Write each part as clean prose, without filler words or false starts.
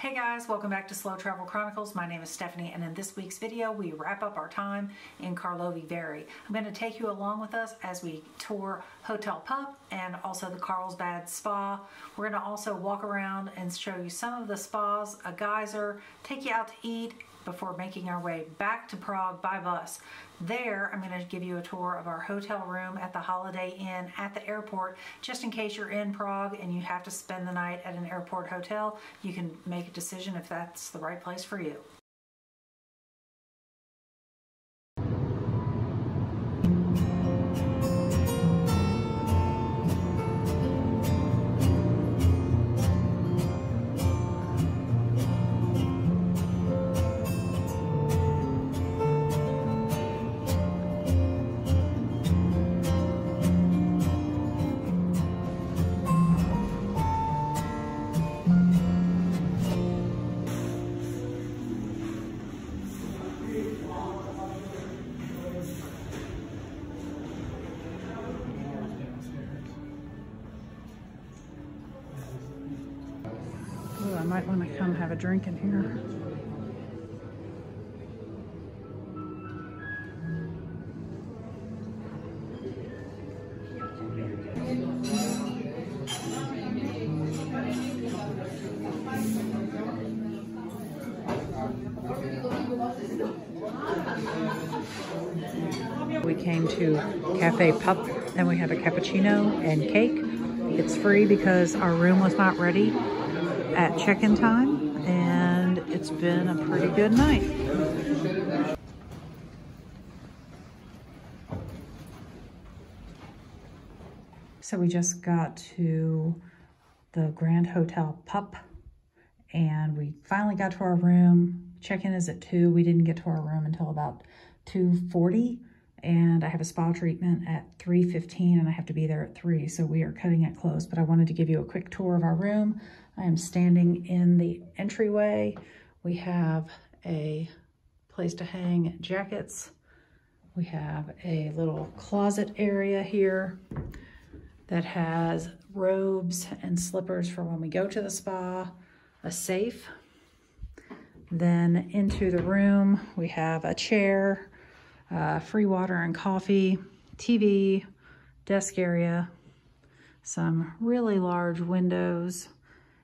Hey guys, welcome back to Slow Travel Chronicles. My name is Stephanie, and in this week's video we wrap up our time in Karlovy Vary. I'm going to take you along with us as we tour Hotel Pupp and also the Kaiserbad Spa. We're going to also walk around and show you some of the spas, a geyser, take you out to eat before making our way back to Prague by bus. There, I'm going to give you a tour of our hotel room at the Holiday Inn at the airport. Just in case you're in Prague and you have to spend the night at an airport hotel, you can make a decision if that's the right place for you. Ooh, I might want to come have a drink in here. We came to Cafe Pupp and we have a cappuccino and cake. It's free because our room was not ready at check-in time, and it's been a pretty good night. So we just got to the Grand Hotel Pupp and we finally got to our room. Check-in is at 2. We didn't get to our room until about 2:40, and I have a spa treatment at 3:15 and I have to be there at 3, so we are cutting it close. But I wanted to give you a quick tour of our room. I am standing in the entryway. We have a place to hang jackets. We have a little closet area here that has robes and slippers for when we go to the spa, a safe. Then into the room, we have a chair, free water and coffee, TV, desk area, some really large windows,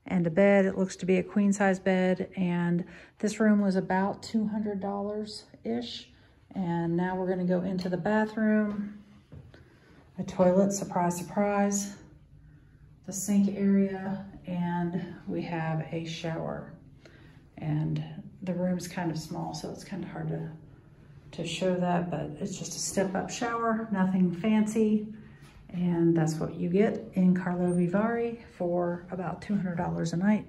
and a bed. It looks to be a queen size bed, and this room was about $200-ish. And now we're gonna go into the bathroom, a toilet, surprise, surprise, the sink area, and we have a shower. And the room's kind of small, so it's kind of hard to show that, but it's just a step-up shower, nothing fancy. And that's what you get in Karlovy Vary for about $200 a night.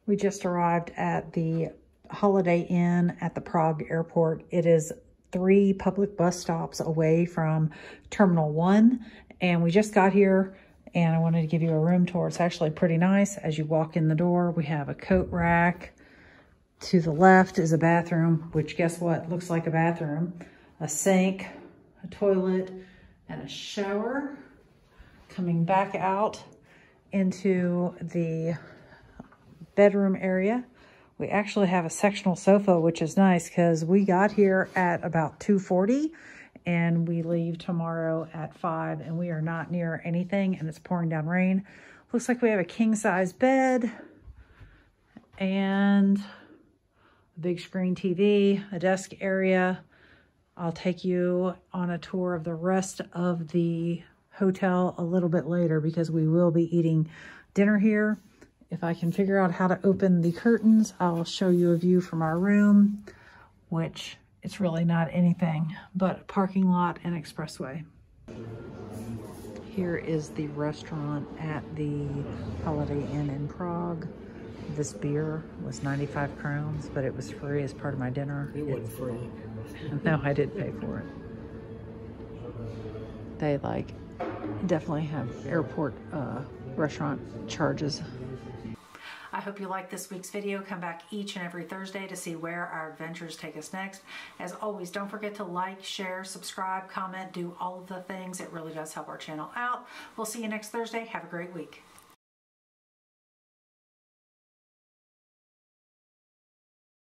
We just arrived at the Holiday Inn at the Prague Airport. It is 3 public bus stops away from Terminal 1, and we just got here, and I wanted to give you a room tour. It's actually pretty nice. As you walk in the door, we have a coat rack. To the left is a bathroom, which guess what? Looks like a bathroom. A sink, a toilet, and a shower. Coming back out into the bedroom area, we actually have a sectional sofa, which is nice because we got here at about 2:40 and we leave tomorrow at 5, and we are not near anything and it's pouring down rain. Looks like we have a king-size bed and a big screen TV, a desk area. I'll take you on a tour of the rest of the hotel a little bit later because we will be eating dinner here. If I can figure out how to open the curtains, I'll show you a view from our room, which it's really not anything but a parking lot and expressway. Here is the restaurant at the Holiday Inn in Prague. This beer was 95 crowns, but it was free as part of my dinner. It wasn't free. No, I did pay for it. They definitely have airport restaurant charges. I hope you liked this week's video. Come back each and every Thursday to see where our adventures take us next. As always, don't forget to like, share, subscribe, comment, do all of the things. It really does help our channel out. We'll see you next Thursday. Have a great week.